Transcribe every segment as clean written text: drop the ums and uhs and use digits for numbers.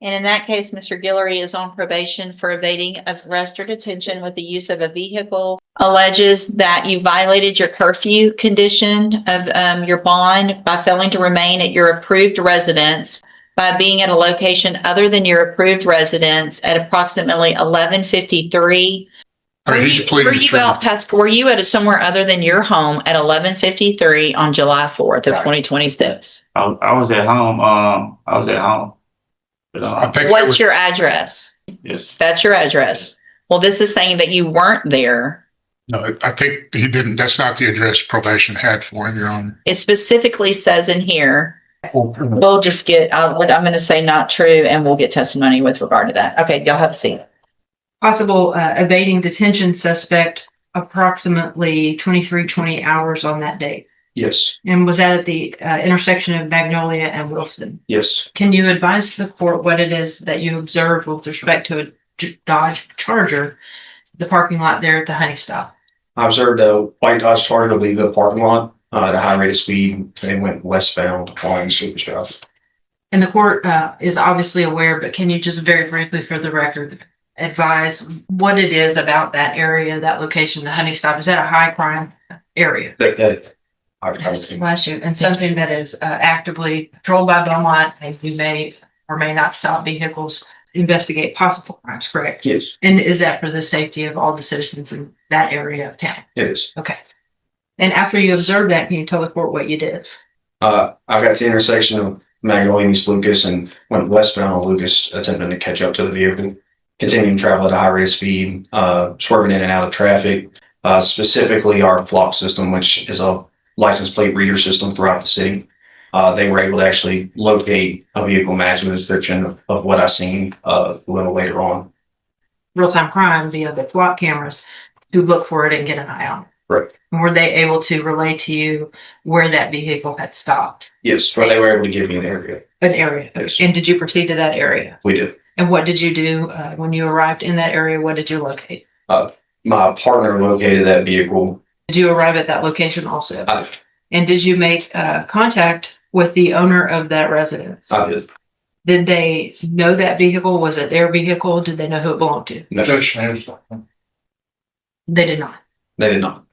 And in that case, Mr. Guillory is on probation for evading of arrest or detention with the use of a vehicle. Alleges that you violated your curfew condition of your bond by failing to remain at your approved residence by being at a location other than your approved residence at approximately 11:53. Were you at somewhere other than your home at 11:53 on July 4th of 2026? I was at home. I was at home. But, what's your address? Yes. That's your address. Well, this is saying that you weren't there. No, I think he didn't. That's not the address probation had for him, Your Honor. It specifically says in here, we'll just get, I'm going to say not true, and we'll get testimony with regard to that. Okay, y'all have a seat. Possible evading detention suspect approximately 23:20 hours on that date. Yes. And was that at the intersection of Magnolia and Wilson? Yes. Can you advise the court what it is that you observed with respect to a Dodge Charger, the parking lot there at the Honey Stop? I observed a white Dodge Charger leave the parking lot at a high rate of speed and went westbound on Super Drive. And the court is obviously aware, but can you just very briefly for the record advise what it is about that area, that location, the Honey Stop? Is that a high crime area? Last year, and something that is actively patrolled by Belmont, and you may or may not stop vehicles, investigate possible crimes, correct? Yes, And is that for the safety of all the citizens in that area of town? it is. Okay. And after you observed that, can you tell the court what you did? I got to the intersection of Magnolia and East Lucas and went westbound on Lucas, attempting to catch up to the vehicle. Continuing to travel at a high rate of speed, swerving in and out of traffic. Specifically, our flock system, which is a license plate reader system throughout the city. They were able to actually locate a vehicle matching the description of what I seen a little later on. Real-time crime via the flock cameras to look for it and get an eye on it. Right. And were they able to relay to you where that vehicle had stopped? Yes, but they were able to give me an area. An area. Yes. And did you proceed to that area? We did. And what did you do when you arrived in that area? What did you locate? My partner located that vehicle. Did you arrive at that location also? I did. And did you make contact with the owner of that residence? I did. Did they know that vehicle? Was it their vehicle? Did they know who it belonged to? No, They did not. they did not.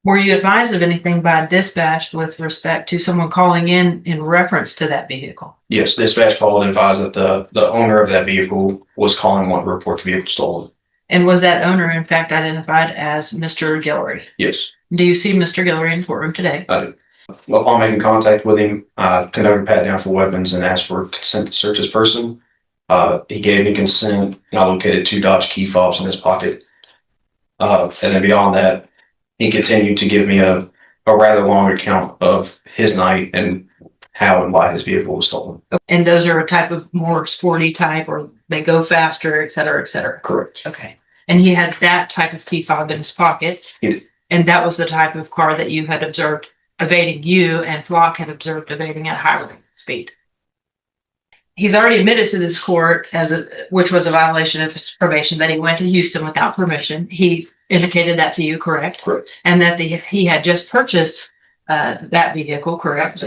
Were you advised of anything by dispatch with respect to someone calling in reference to that vehicle? Yes, dispatch called and advised that the owner of that vehicle was calling one to report the vehicle stolen. And was that owner in fact identified as Mr. Guillory? Yes, Do you see Mr. Guillory in the courtroom today? I did. Upon making contact with him, I conducted a pat down for weapons and asked for consent to search his person. He gave me consent, and I located 2 Dodge key fobs in his pocket. And then beyond that, he continued to give me a rather long account of his night and how and why his vehicle was stolen. And those are a type of more sporty type, or they go faster, et cetera, et cetera. Correct. Okay. And he had that type of key fob in his pocket. He did. And that was the type of car that you had observed evading you, and Flock had observed evading at high rate of speed. He's already admitted to this court which was a violation of his probation, that he went to Houston without permission. He indicated that to you, correct? Correct. And that he had just purchased that vehicle, correct?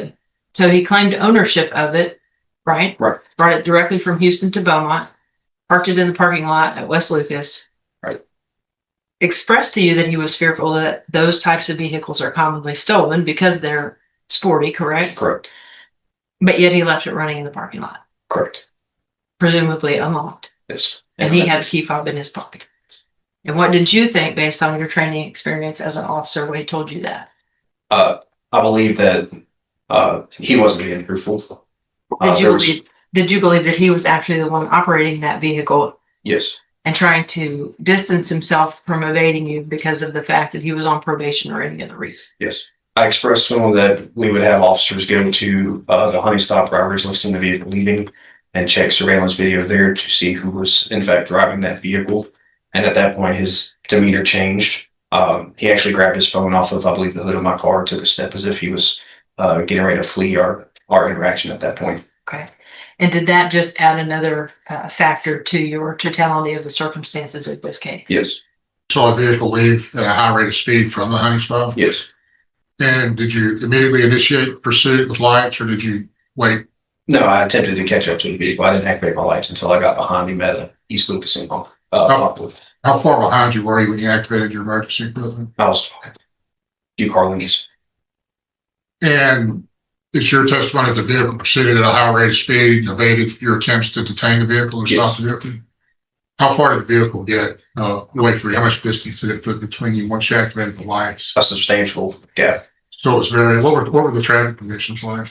So he claimed ownership of it, right? Right. Brought it directly from Houston to Beaumont, parked it in the parking lot at West Lucas. Right. Expressed to you that he was fearful that those types of vehicles are commonly stolen because they're sporty, correct? Correct. But yet he left it running in the parking lot, Correct. presumably unlocked. Yes. And he had the key fob in his pocket. And what did you think, based on your training experience as an officer, when he told you that? I believe that he wasn't being truthful. Did you believe that he was actually the one operating that vehicle Yes. and trying to distance himself from evading you because of the fact that he was on probation or any other reason? Yes. I expressed to him that we would have officers go to the Honey Stop where I originally seen the vehicle leaving and check surveillance video there to see who was in fact driving that vehicle. And at that point, his demeanor changed. He actually grabbed his phone off of, I believe, the hood of my car, took a step as if he was getting ready to flee our interaction at that point. Okay. And did that just add another factor to your totality of the circumstances of this case? Yes. Saw a vehicle leave at a high rate of speed from the Honey Stop? Yes. And did you immediately initiate pursuit with lights, or did you wait No, I attempted to catch up to the vehicle. I didn't activate my lights until I got behind him at East Lucas and How far behind you were you when you activated your emergency equipment? I was a few car lengths. And it's your testimony that the vehicle proceeded at a high rate of speed and evaded your attempts to detain the vehicle or stop the vehicle? How far did the vehicle get away from you? How much distance did it put between you once you activated the lights? A substantial gap. So it was very, what were the traffic conditions like?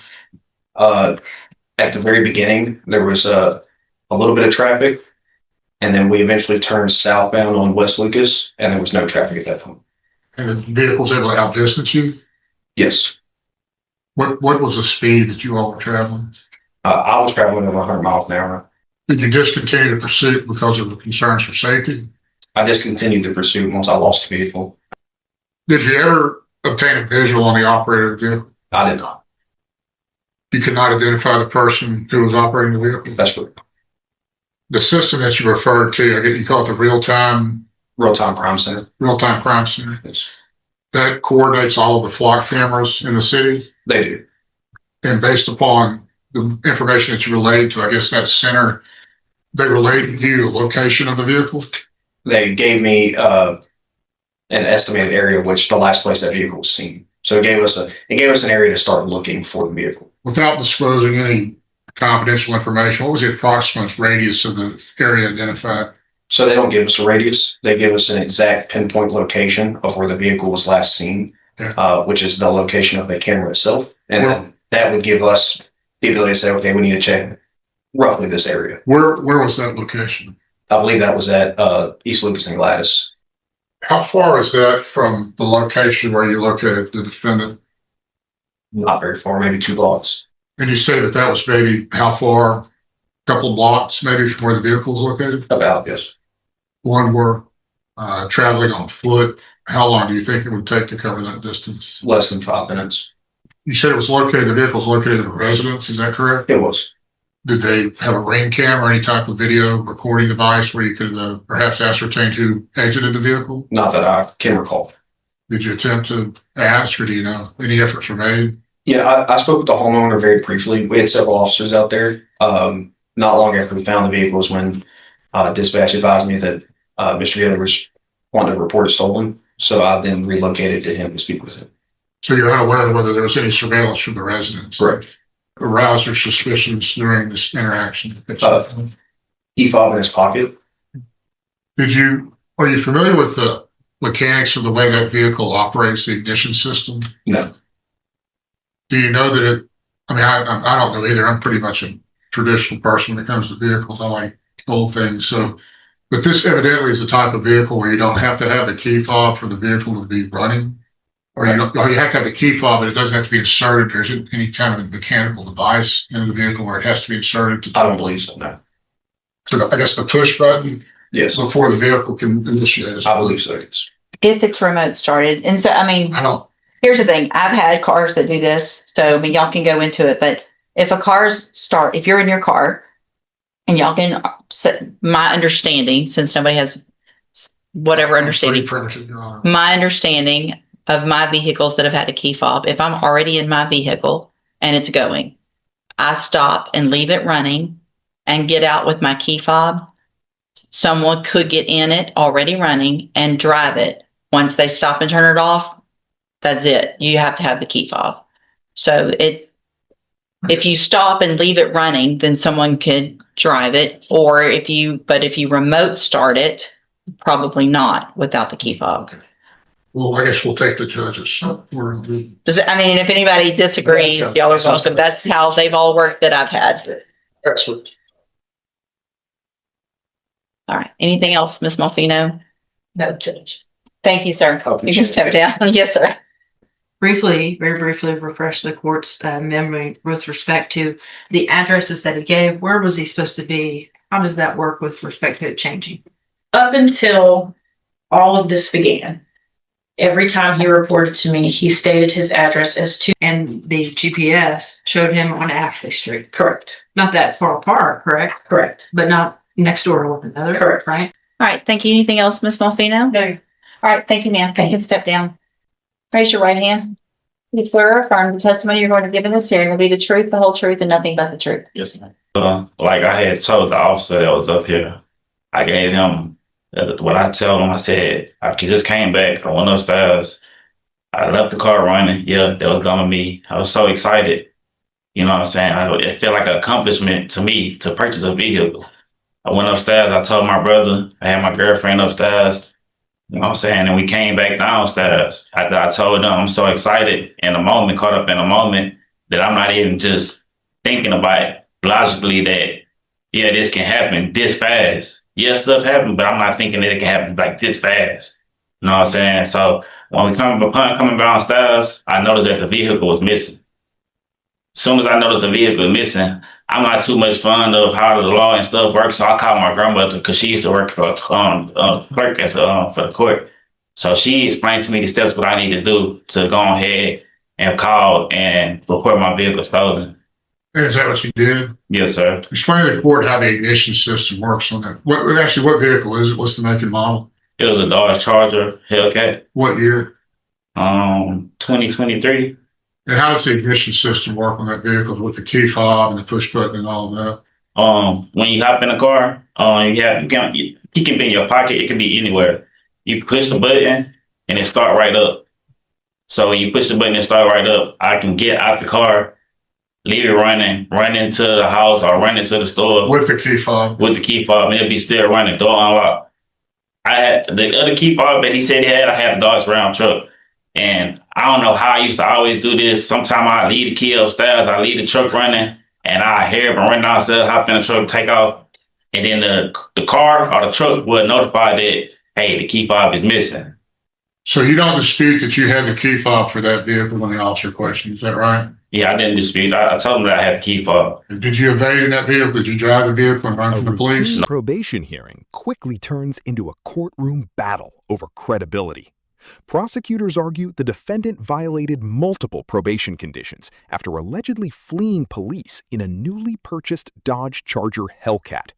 At the very beginning, there was a little bit of traffic, and then we eventually turned southbound on West Lucas, and there was no traffic at that point. And the vehicle was able to outdistance you? Yes. What was the speed that you all were traveling? I was traveling over 100 miles an hour. Did you discontinue the pursuit because of the concerns for safety? I discontinued the pursuit once I lost the vehicle. Did you ever obtain a visual on the operator of the vehicle? I did not. You could not identify the person who was operating the vehicle? That's correct. The system that you referred to, I guess you call it the real-time Crime Center. crime center, Yes. that coordinates all of the flock cameras in the city. They do. And based upon the information that you relayed to, I guess that center, they relayed to you the location of the vehicle. They gave me an estimated area of which the last place that vehicle was seen. So it gave us an area to start looking for the vehicle. Without disclosing any confidential information, what was the approximate radius of the area identified? So they don't give us a radius. They give us an exact pinpoint location of where the vehicle was last seen, which is the location of the camera itself. And then that would give us the ability to say, okay, we need to check roughly this area. Where was that location? I believe that was at East Lucas and Gladys. How far is that from the location where you located the defendant? Not very far, maybe 2 blocks. And you say that that was maybe how far? A couple of blocks maybe from where the vehicle was located? About, yes. One were traveling on foot. How long do you think it would take to cover that distance? Less than 5 minutes. You said it was located, the vehicle was located in a residence, is that correct? It was. Did they have a ring cam or any type of video recording device where you could perhaps ascertain who exited the vehicle? Not that I can recall. Did you attempt to ask, or do you know any efforts were made? Yeah, I spoke with the homeowner very briefly. We had several officers out there. Not long after we found the vehicle was when dispatch advised me that Mr. Gitter was wanting to report it stolen. So I then relocated to him to speak with him. So you're unaware of whether there was any surveillance from the residents? Correct. Aroused your suspicions during this interaction? He fob in his pocket. Are you familiar with the mechanics of the way that vehicle operates, the ignition system? No. Do you know that I don't know either. I'm pretty much a traditional person when it comes to vehicles. I like old things. But this evidently is the type of vehicle where you don't have to have the key fob for the vehicle to be running. Or you have to have the key fob, but it doesn't have to be inserted. There isn't any kind of mechanical device in the vehicle where it has to be inserted. I don't believe so, no. So I guess the push button Yes. before the vehicle can initiate it. I believe so, yes. If it's remote started. And so, I don't. here's the thing. I've had cars that do this. So, y'all can go into it. But if if you're in your car and y'all can set my understanding, since nobody has whatever understanding, my understanding of my vehicles that have had a key fob, if I'm already in my vehicle and it's going, I stop and leave it running and get out with my key fob. Someone could get in it already running and drive it. Once they stop and turn it off, that's it. You have to have the key fob. So if you stop and leave it running, then someone could drive it. Or if you remote start it, probably not without the key fob. Okay. Well, I guess we'll take the judges. If anybody disagrees, y'all are welcome. That's how they've all worked that I've had. Excellent. All right. Anything else, Ms. Malfino? No, Judge. Thank you, sir. You can step down. Yes, sir. Very briefly refresh the court's memory with respect to the addresses that he gave. Where was he supposed to be? How does that work with respect to it changing? Up until all of this began, every time he reported to me, he stated his address as 2. And the GPS showed him on Ashley Street. Correct. Not that far apart, correct? Correct. But not next door to one another. Correct. Right? All right. Thank you. Anything else, Ms. Malfino? No. All right. Thank you, ma'am. You can step down. Raise your right hand. You swear or affirm the testimony you're going to give in this hearing will be the truth, the whole truth, and nothing but the truth. Yes, ma'am. Like I had told the officer that was up here, I gave him what I told him. I said, I just came back. I went upstairs. I left the car running. Yeah, that was done with me. I was so excited. You know what I'm saying? It felt like an accomplishment to me to purchase a vehicle. I went upstairs. I told my brother. I had my girlfriend upstairs. You know what I'm saying? And we came back downstairs. After I told them, I'm so excited in the moment, caught up in the moment, that I'm not even just thinking about it logically that, yeah, this can happen this fast. Yeah, stuff happened, but I'm not thinking that it can happen like this fast. You know what I'm saying? So when we coming downstairs, I noticed that the vehicle was missing. As soon as I noticed the vehicle was missing, I'm not too much fond of how the law and stuff works. So I called my grandmother because she used to work for clerk as for the court. So she explained to me the steps what I need to do to go ahead and call and report my vehicle stolen. And is that what you did? Yes, sir. Explain to the court how the ignition system works on that. What vehicle is it? What's the make and model? It was a Dodge Charger Hellcat. What year? 2023. And how does the ignition system work on that vehicle with the key fob and the push button and all of that? When you hop in the car, it can be in your pocket. It can be anywhere. You push the button and it start right up. So when you push the button and start right up, I can get out the car, leave it running, run into the house or run into the store With the key fob. with the key fob, and it'll be still running, door unlocked. I had the other key fob that he said he had. I had a Dodge Ram truck. And I don't know how I used to always do this. Sometimes I leave the key upstairs, I leave the truck running, and I hear it run downstairs, hop in the truck, take off. And then the car or the truck would notify that, hey, the key fob is missing. So you don't dispute that you had the key fob for that vehicle when the officer questioned, is that right? Yeah, I didn't dispute. I told him that I had the key fob. And did you evade in that vehicle? Did you drive the vehicle and run A from the police? routine probation hearing quickly turns into a courtroom battle over credibility. Prosecutors argue the defendant violated multiple probation conditions after allegedly fleeing police in a newly purchased Dodge Charger Hellcat.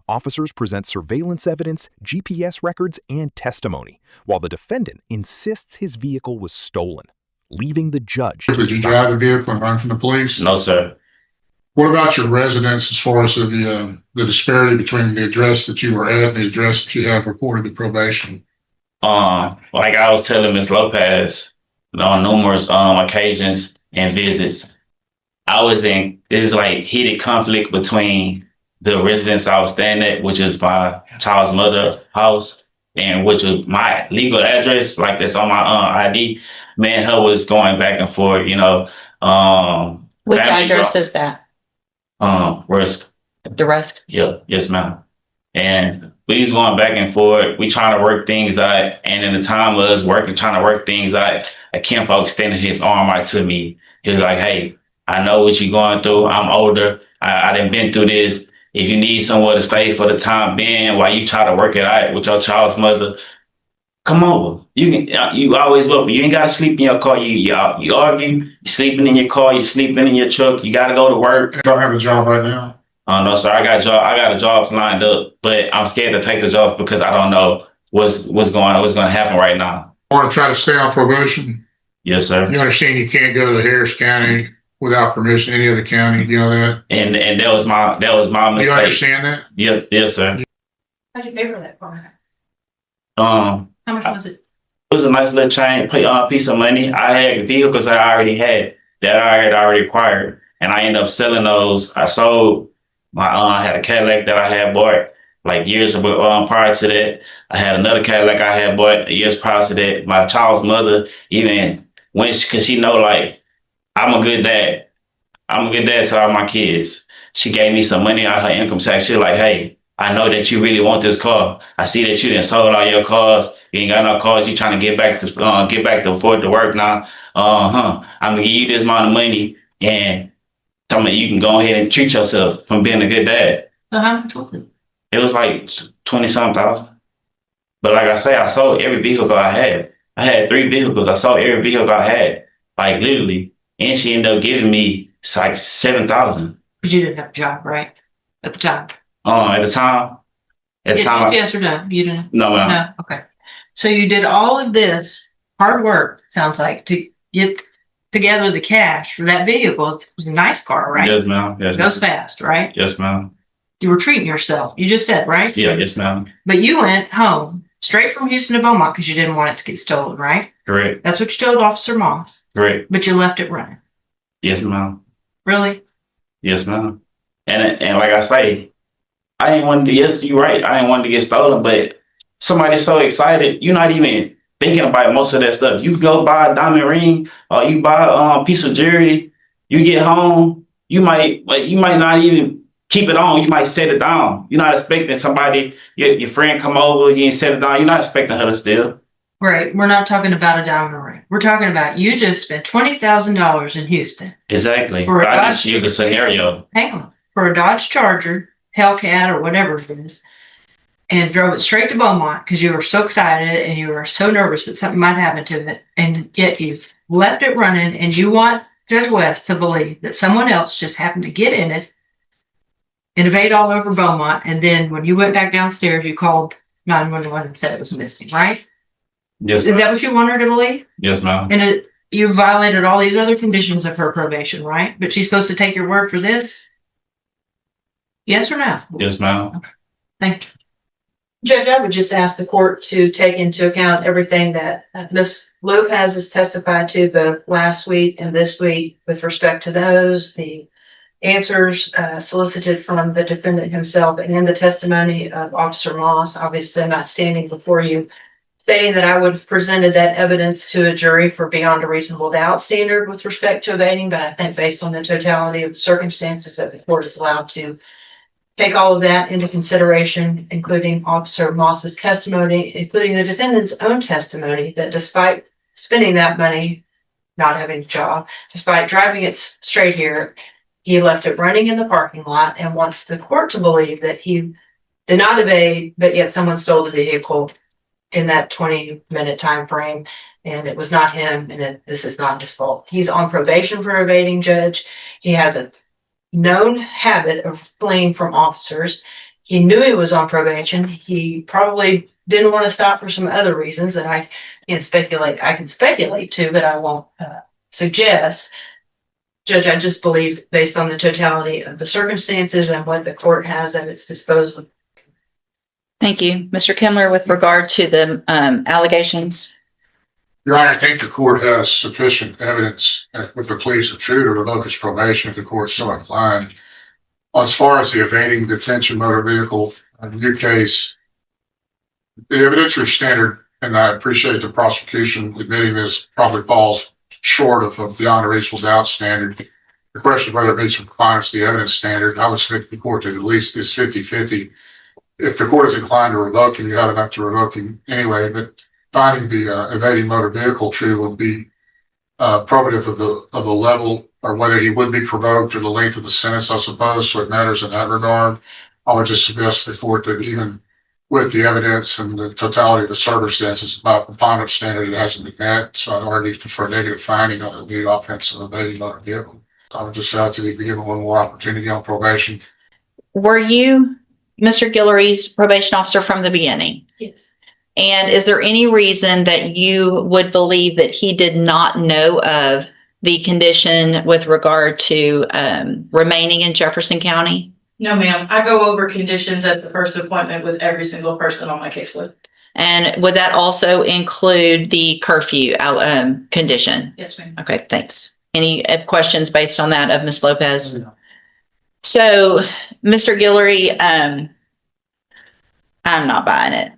Officers present surveillance evidence, GPS records, and testimony, while the defendant insists his vehicle was stolen, leaving the judge to Did you decide. drive the vehicle and run from the police? No, sir. What about your residence as far as the disparity between the address that you were at and the address that you have reported to probation? Like I was telling Ms. Lopez on numerous occasions and visits, this like heated conflict between the residence I was staying at, which is my child's mother's house, and which is my legal address, like that's on my ID. Me and her was going back and forth, you know. Which Family address law. is that? Risk. The rest? Yeah, yes, ma'am. And we was going back and forth. We trying to work things out. And in the time of us trying to work things out, a kinfolk extended his arm out to me. He was like, hey, I know what you're going through. I'm older. I done been through this. If you need somewhere to stay for the time being while you try to work it out with your child's mother, come over. You always welcome. You ain't got to sleep in your car. You argue, you're sleeping in your car, you're sleeping in your truck. You got to go to work. You don't have a job right now? No, sir. I got a job lined up, but I'm scared to take the job because I don't know what's going to happen right now. Want to try to stay on probation? Yes, sir. You understand you can't go to Harris County without permission, any other county, you know that? And that was my You mistake. understand that? Yes, sir. How'd you pay for that car? How How much was it? was a nice little piece of money. I had vehicles that I already had that I had already acquired, and I ended up selling those. I sold I had a Cadillac that I had bought like years prior to that. I had another Cadillac I had bought years prior to that. My child's mother, even because she know like I'm a good dad. I'm a good dad to all my kids. She gave me some money out of her income tax. She was like, hey, I know that you really want this car. I see that you done sold all your cars. You ain't got no cars. You trying to get back to afford to work now. I'm gonna give you this amount of money, and tell me you can go ahead and treat yourself from being a good dad. So how much was it? It was like 20-something thousand. But like I say, I sold every vehicle I had. I had 3 vehicles. I sold every vehicle I had, like literally. And she ended up giving me like $7,000. Because you didn't have a job, right? At the time. At the time. Yes or no? You didn't? No, ma'am. No. Okay. So you did all of this hard work, sounds like, to get together the cash for that vehicle. It was a nice car, right? Yes, ma'am. Yes, Goes ma'am. fast, right? Yes, ma'am. You were treating yourself. You just said, right? Yeah, yes, ma'am. But you went home straight from Houston to Beaumont because you didn't want it to get stolen, right? Correct. That's what you told Officer Moss, Correct. but you left it running. Yes, ma'am. Really? Yes, ma'am. And like I say, I ain't wanted to, yes, you're right. I ain't wanted to get stolen, but somebody's so excited, you're not even thinking about most of that stuff. You go buy a diamond ring or you buy a piece of jewelry, you get home, you might not even keep it on. You might set it down. You're not expecting somebody, your friend come over, you ain't set it down. You're not expecting her to steal. Right. We're not talking about a diamond ring. We're talking about you just spent $20,000 in Houston. Exactly. For a I Dodge just use a scenario. Hang on. For a Dodge Charger, Hellcat, or whatever it is, and drove it straight to Beaumont because you were so excited and you were so nervous that something might happen to it. And yet you left it running and you want Judge West to believe that someone else just happened to get in it, innovate all over Beaumont. And then when you went back downstairs, you called 911 and said it was missing, right? Yes, Is ma'am. that what you want her to believe? Yes, ma'am. And you violated all these other conditions of her probation, right? But she's supposed to take your word for this? Yes or no? Yes, ma'am. Thank you. Judge, I would just ask the court to take into account everything that Ms. Lopez has testified to both last week and this week with respect to those, the answers solicited from the defendant himself, and the testimony of Officer Moss. Obviously, I'm not standing before you stating that I would have presented that evidence to a jury for beyond a reasonable doubt standard with respect to evading, but I think based on the totality of the circumstances that the court is allowed to take all of that into consideration, including Officer Moss's testimony, including the defendant's own testimony, that despite spending that money, not having a job, despite driving it straight here, he left it running in the parking lot and wants the court to believe that he did not evade, but yet someone stole the vehicle in that 20-minute time frame, and it was not him, and this is not his fault. He's on probation for evading, Judge. He has a known habit of fleeing from officers. He knew he was on probation. He probably didn't want to stop for some other reasons that I can't speculate. I can speculate too, but I won't suggest. Judge, I just believe based on the totality of the circumstances and what the court has at its disposal. Thank you. Mr. Kimler, with regard to the allegations. Your Honor, I think the court has sufficient evidence with the police of true to revoke his probation if the court's so inclined. As far as the evading detention motor vehicle, in your case, the evidentiary standard, and I appreciate the prosecution admitting this, probably falls short of a beyond a reasonable doubt standard. The question of whether it meets compliance to the evidence standard, I would submit the court to at least this 50-50. If the court is inclined to revoke him, you have enough to revoke him anyway, but finding the evading motor vehicle true will be probative of the level or whether he would be provoked or the length of the sentence, I suppose. So it matters in that regard. I would just suggest to the court that even with the evidence and the totality of the circumstances about preponderance standard, it hasn't been met. So I'd argue for a negative finding on the offense of evading motor vehicle. I would just ask to be given one more opportunity on probation. Were you Mr. Guillory's probation officer from the beginning? Yes. And is there any reason that you would believe that he did not know of the condition with regard to remaining in Jefferson County? No, ma'am. I go over conditions at the first appointment with every single person on my caseload. And would that also include the curfew condition? Yes, ma'am. Okay, thanks. Any questions based on that of Ms. Lopez? No. So, Mr. Guillory, I'm not buying it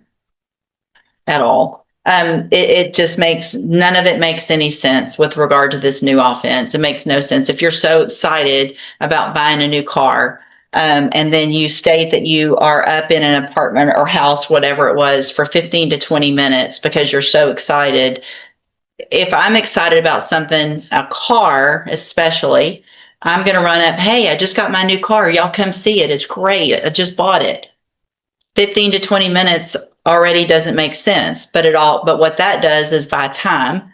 at all. It just none of it makes any sense with regard to this new offense. It makes no sense. If you're so excited about buying a new car, and then you state that you are up in an apartment or house, whatever it was, for 15 to 20 minutes because you're so excited. If I'm excited about something, a car especially, I'm going to run up, hey, I just got my new car. Y'all come see it. It's great. I just bought it. 15 to 20 minutes already doesn't make sense, but what that does is buy time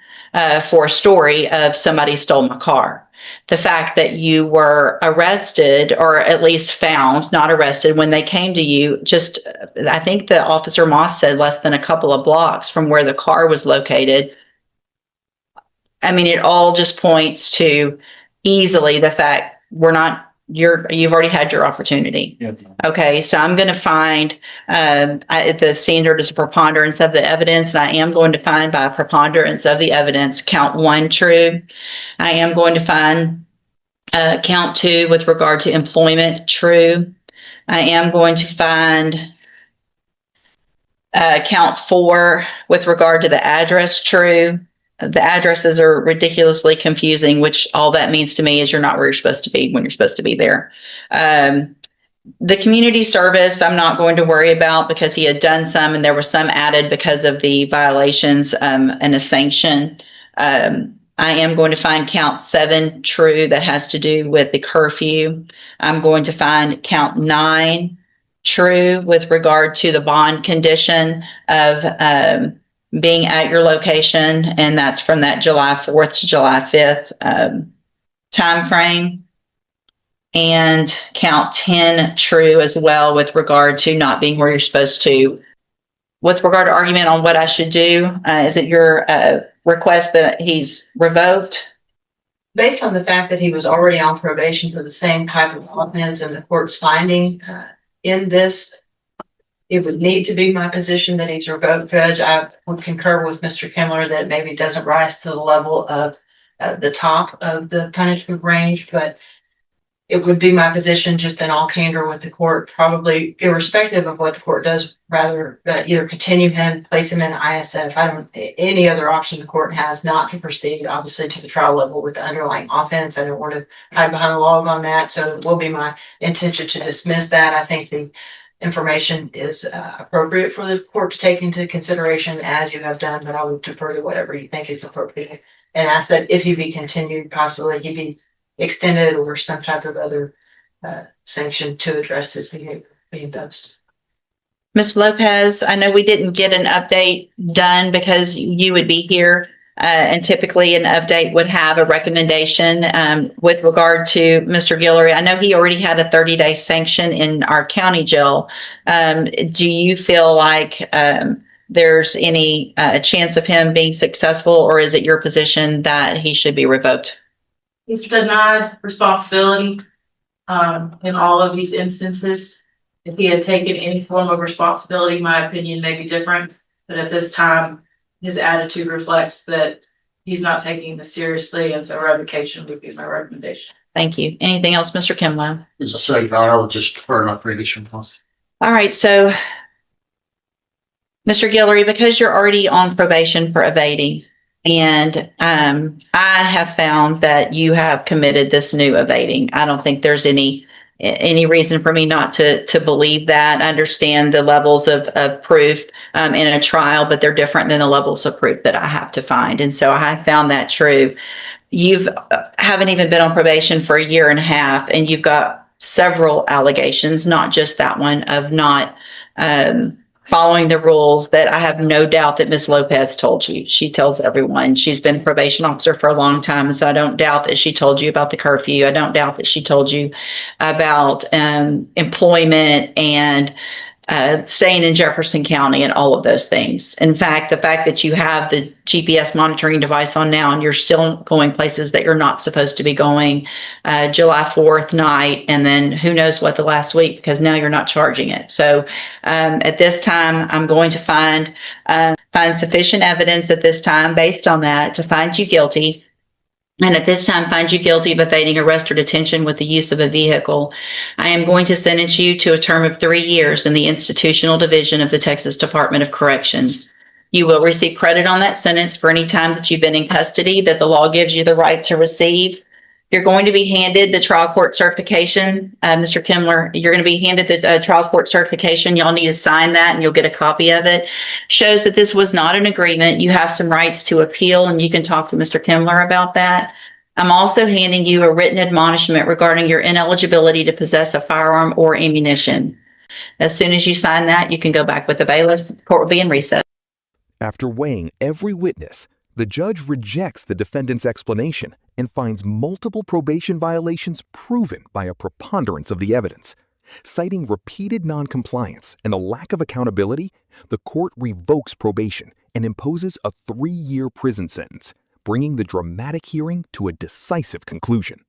for a story of somebody stole my car. The fact that you were arrested, or at least found, not arrested, when they came to you, I think the Officer Moss said less than a couple of blocks from where the car was located. I mean, it all just points to easily the fact you've already had your opportunity. Yeah. Okay, so I'm going to find, the standard is a preponderance of the evidence, and I am going to find by a preponderance of the evidence, count 1 true. I am going to find count 2 with regard to employment true. I am going to find count 4 with regard to the address true. The addresses are ridiculously confusing, which all that means to me is you're not where you're supposed to be when you're supposed to be there. The community service, I'm not going to worry about because he had done some and there was some added because of the violations and a sanction. I am going to find count 7 true that has to do with the curfew. I'm going to find count 9 true with regard to the bond condition of being at your location, and that's from that July 4th to July 5th time frame. And count 10 true as well with regard to not being where you're supposed to. With regard to argument on what I should do, is it your request that he's revoked? Based on the fact that he was already on probation for the same type of offense and the court's finding in this, it would need to be my position that he's revoked, Judge. I would concur with Mr. Kimmler that maybe it doesn't rise to the level of the top of the punishment range, but it would be my position, just in all candor with the court, probably irrespective of what the court does, rather either continue him, place him in ISF. Any other option the court has not to proceed, obviously, to the trial level with the underlying offense. I don't want to hide behind a log on that. So it will be my intention to dismiss that. I think the information is appropriate for the court to take into consideration as you have done, but I would defer to whatever you think is appropriate and ask that if he be continued, possibly he be extended or some type of other sanction to address his behavior being imposed. Ms. Lopez, I know we didn't get an update done because you would be here. And typically an update would have a recommendation with regard to Mr. Guillory. I know he already had a 30-day sanction in our county jail. Do you feel like there's any chance of him being successful, or is it your position that he should be revoked? He's denied responsibility in all of these instances. If he had taken any form of responsibility, my opinion may be different. But at this time, his attitude reflects that he's not taking this seriously, and so revocation would be my recommendation. Thank you. Anything else, Mr. Kimlow? As I said, Your Honor, I would just defer my previous response. All right, so Mr. Guillory, because you're already on probation for evading, and I have found that you have committed this new evading. I don't think there's any reason for me not to believe that. I understand the levels of proof in a trial, but they're different than the levels of proof that I have to find. And so I have found that true. You've haven't even been on probation for a year and a half, and you've got several allegations, not just that one, of not following the rules that I have no doubt that Ms. Lopez told you. She tells everyone. She's been a probation officer for a long time, so I don't doubt that she told you about the curfew. I don't doubt that she told you about employment and staying in Jefferson County and all of those things. In fact, the fact that you have the GPS monitoring device on now and you're still going places that you're not supposed to be going, July 4th night, and then who knows what the last week, because now you're not charging it. So at this time, I'm going to find sufficient evidence at this time based on that to find you guilty. And at this time, find you guilty of evading arrest or detention with the use of a vehicle. I am going to sentence you to a term of 3 years in the institutional division of the Texas Department of Corrections. You will receive credit on that sentence for any time that you've been in custody that the law gives you the right to receive. You're going to be handed the trial court certification. Mr. Kimmler, you're going to be handed the trial court certification. Y'all need to sign that and you'll get a copy of it. Shows that this was not an agreement. You have some rights to appeal and you can talk to Mr. Kimmler about that. I'm also handing you a written admonishment regarding your ineligibility to possess a firearm or ammunition. As soon as you sign that, you can go back with the bailiff. Court will be in recess. After weighing every witness, the judge rejects the defendant's explanation and finds multiple probation violations proven by a preponderance of the evidence. Citing repeated noncompliance and a lack of accountability, the court revokes probation and imposes a 3-year prison sentence, bringing the dramatic hearing to a decisive conclusion.